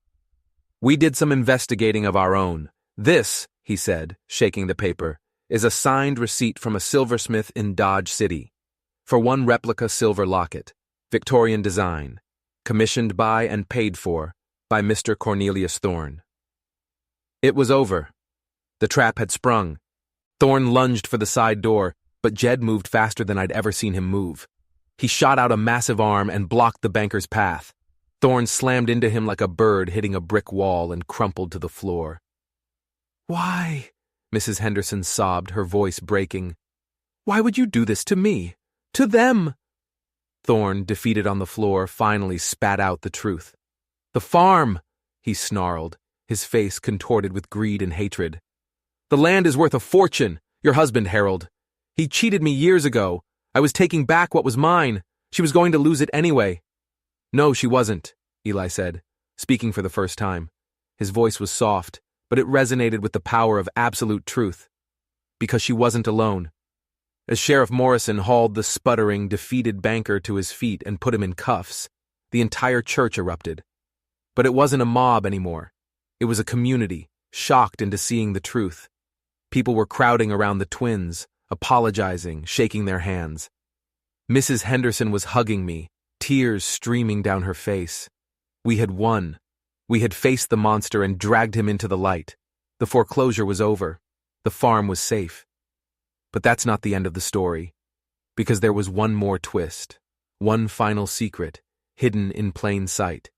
We did some investigating of our own. This, he said, shaking the paper, is a signed receipt from a silversmith in Dodge City for one replica silver locket, Victorian design, commissioned by and paid for by Mr. Cornelius Thorn. It was over. The trap had sprung. Thorn lunged for the side door, but Jed moved faster than I'd ever seen him move. He shot out a massive arm and blocked the banker's path. Thorn slammed into him like a bird hitting a brick wall and crumpled to the floor. Why? Mrs. Henderson sobbed, her voice breaking. Why would you do this to me? To them? Thorn, defeated on the floor, finally spat out the truth. The farm, he snarled, his face contorted with greed and hatred. The land is worth a fortune, your husband, Harold. He cheated me years ago. I was taking back what was mine. She was going to lose it anyway. No, she wasn't, Eli said, speaking for the first time. His voice was soft, but it resonated with the power of absolute truth. Because she wasn't alone. As Sheriff Morrison hauled the sputtering, defeated banker to his feet and put him in cuffs, the entire church erupted. But it wasn't a mob anymore. It was a community, shocked into seeing the truth. People were crowding around the twins, apologizing, shaking their hands. Mrs. Henderson was hugging me, tears streaming down her face. We had won. We had faced the monster and dragged him into the light. The foreclosure was over. The farm was safe. But that's not the end of the story, because there was one more twist, one final secret, hidden in plain sight,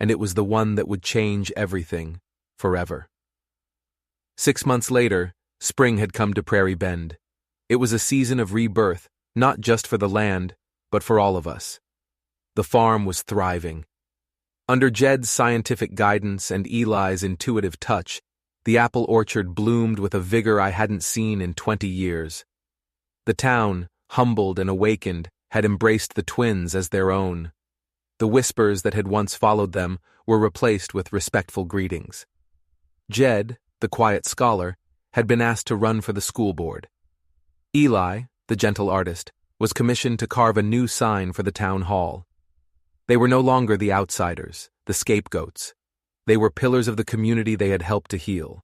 and it was the one that would change everything, forever. 6 months later, spring had come to Prairie Bend. It was a season of rebirth, not just for the land, but for all of us. The farm was thriving. Under Jed's scientific guidance and Eli's intuitive touch, the apple orchard bloomed with a vigor I hadn't seen in 20 years. The town, humbled and awakened, had embraced the twins as their own. The whispers that had once followed them were replaced with respectful greetings. Jed, the quiet scholar, had been asked to run for the school board. Eli, the gentle artist, was commissioned to carve a new sign for the town hall. They were no longer the outsiders, the scapegoats. They were pillars of the community they had helped to heal.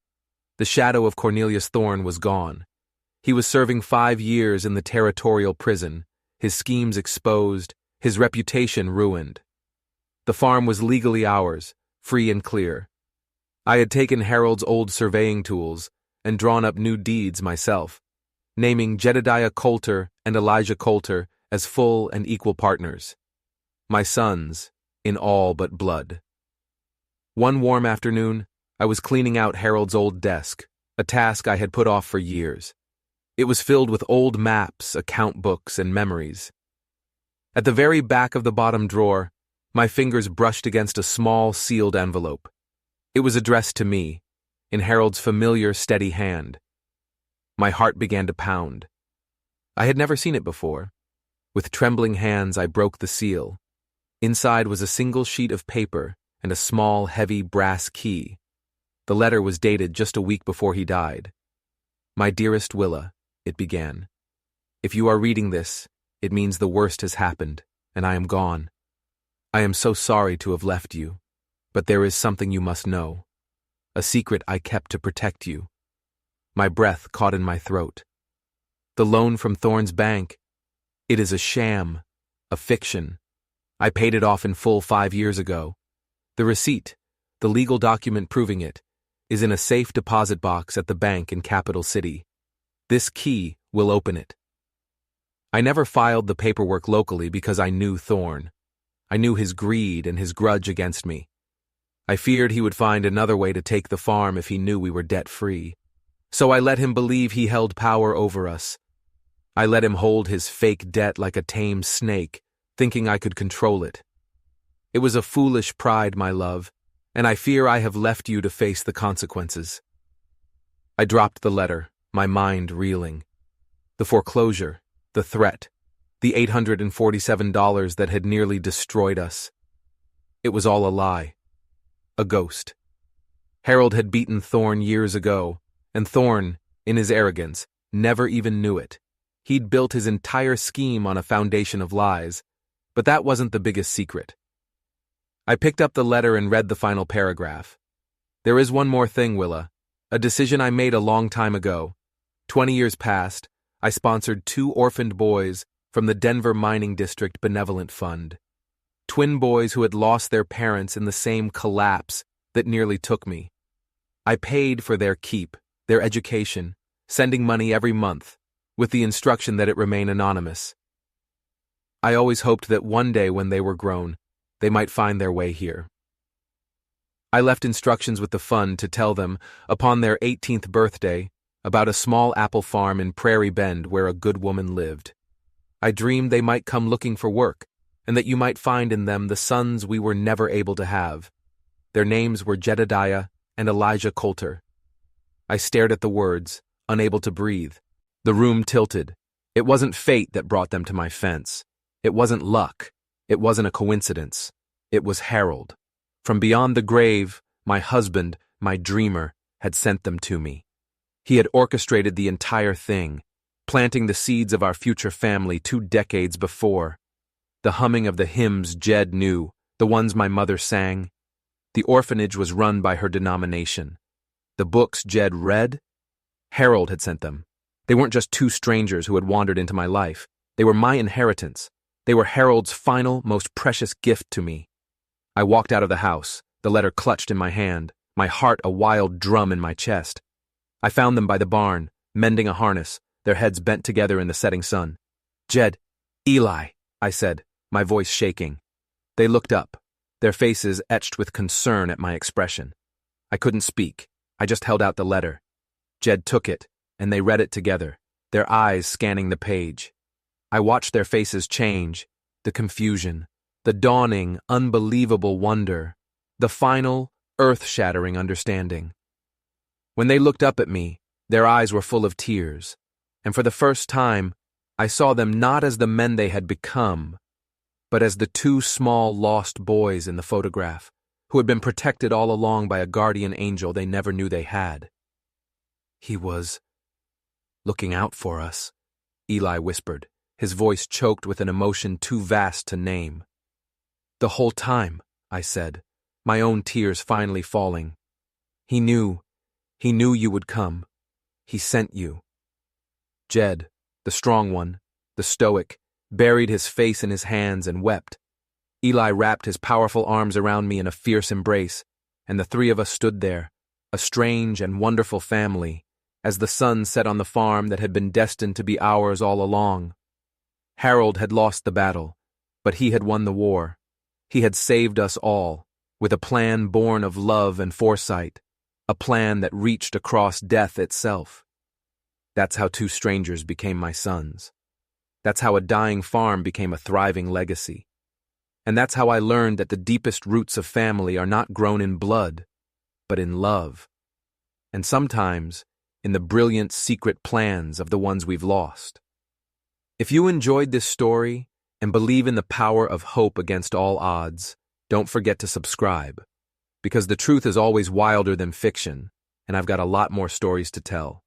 The shadow of Cornelius Thorne was gone. He was serving 5 years in the territorial prison, his schemes exposed, his reputation ruined. The farm was legally ours, free and clear. I had taken Harold's old surveying tools and drawn up new deeds myself, naming Jedediah Coulter and Elijah Coulter as full and equal partners. My sons, in all but blood. One warm afternoon, I was cleaning out Harold's old desk, a task I had put off for years. It was filled with old maps, account books, and memories. At the very back of the bottom drawer, my fingers brushed against a small, sealed envelope. It was addressed to me, in Harold's familiar, steady hand. My heart began to pound. I had never seen it before. With trembling hands, I broke the seal. Inside was a single sheet of paper and a small, heavy brass key. The letter was dated just a week before he died. "My dearest Willa," it began. "If you are reading this, it means the worst has happened, and I am gone. I am so sorry to have left you, but there is something you must know. A secret I kept to protect you." My breath caught in my throat. The loan from Thorne's bank, it is a sham, a fiction. I paid it off in full 5 years ago. The receipt, the legal document proving it, is in a safe deposit box at the bank in Capital City. This key will open it. I never filed the paperwork locally because I knew Thorne. I knew his greed and his grudge against me. I feared he would find another way to take the farm if he knew we were debt-free. So I let him believe he held power over us. I let him hold his fake debt like a tame snake, thinking I could control it. It was a foolish pride, my love, and I fear I have left you to face the consequences. I dropped the letter, my mind reeling. The foreclosure, the threat, the $847 that had nearly destroyed us. It was all a lie. A ghost. Harold had beaten Thorne years ago, and Thorne, in his arrogance, never even knew it. He'd built his entire scheme on a foundation of lies, but that wasn't the biggest secret. I picked up the letter and read the final paragraph. There is one more thing, Willa. A decision I made a long time ago. 20 years past, I sponsored 2 orphaned boys from the Denver Mining District Benevolent Fund. Twin boys who had lost their parents in the same collapse that nearly took me. I paid for their keep, their education, sending money every month, with the instruction that it remain anonymous. I always hoped that one day when they were grown, they might find their way here. I left instructions with the fund to tell them, upon their 18th birthday, about a small apple farm in Prairie Bend where a good woman lived. I dreamed they might come looking for work, and that you might find in them the sons we were never able to have. Their names were Jedediah and Elijah Coulter. I stared at the words, unable to breathe. The room tilted. It wasn't fate that brought them to my fence. It wasn't luck. It wasn't a coincidence. It was Harold. From beyond the grave, my husband, my dreamer, had sent them to me. He had orchestrated the entire thing, planting the seeds of our future family 2 decades before. The humming of the hymns Jed knew, the ones my mother sang. The orphanage was run by her denomination. The books Jed read, Harold had sent them. They weren't just 2 strangers who had wandered into my life. They were my inheritance. They were Harold's final, most precious gift to me. I walked out of the house, the letter clutched in my hand, my heart a wild drum in my chest. I found them by the barn, mending a harness, their heads bent together in the setting sun. "Jed, Eli," I said, my voice shaking. They looked up. their faces etched with concern at my expression. I couldn't speak. I just held out the letter. Jed took it, and they read it together, their eyes scanning the page. I watched their faces change, the confusion, the dawning, unbelievable wonder, the final, earth-shattering understanding. When they looked up at me, their eyes were full of tears, and for the first time, I saw them not as the men they had become, but as the two small lost boys in the photograph, who had been protected all along by a guardian angel they never knew they had. "He was looking out for us," Eli whispered, his voice choked with an emotion too vast to name. "The whole time," I said, my own tears finally falling. He knew you would come. He sent you." Jed, the strong one, the stoic, buried his face in his hands and wept. Eli wrapped his powerful arms around me in a fierce embrace, and the three of us stood there, a strange and wonderful family, as the sun set on the farm that had been destined to be ours all along. Harold had lost the battle, but he had won the war. He had saved us all, with a plan born of love and foresight, a plan that reached across death itself. That's how two strangers became my sons. That's how a dying farm became a thriving legacy. And that's how I learned that the deepest roots of family are not grown in blood, but in love. And sometimes, in the brilliant secret plans of the ones we've lost. If you enjoyed this story and believe in the power of hope against all odds, don't forget to subscribe, because the truth is always wilder than fiction, and I've got a lot more stories to tell.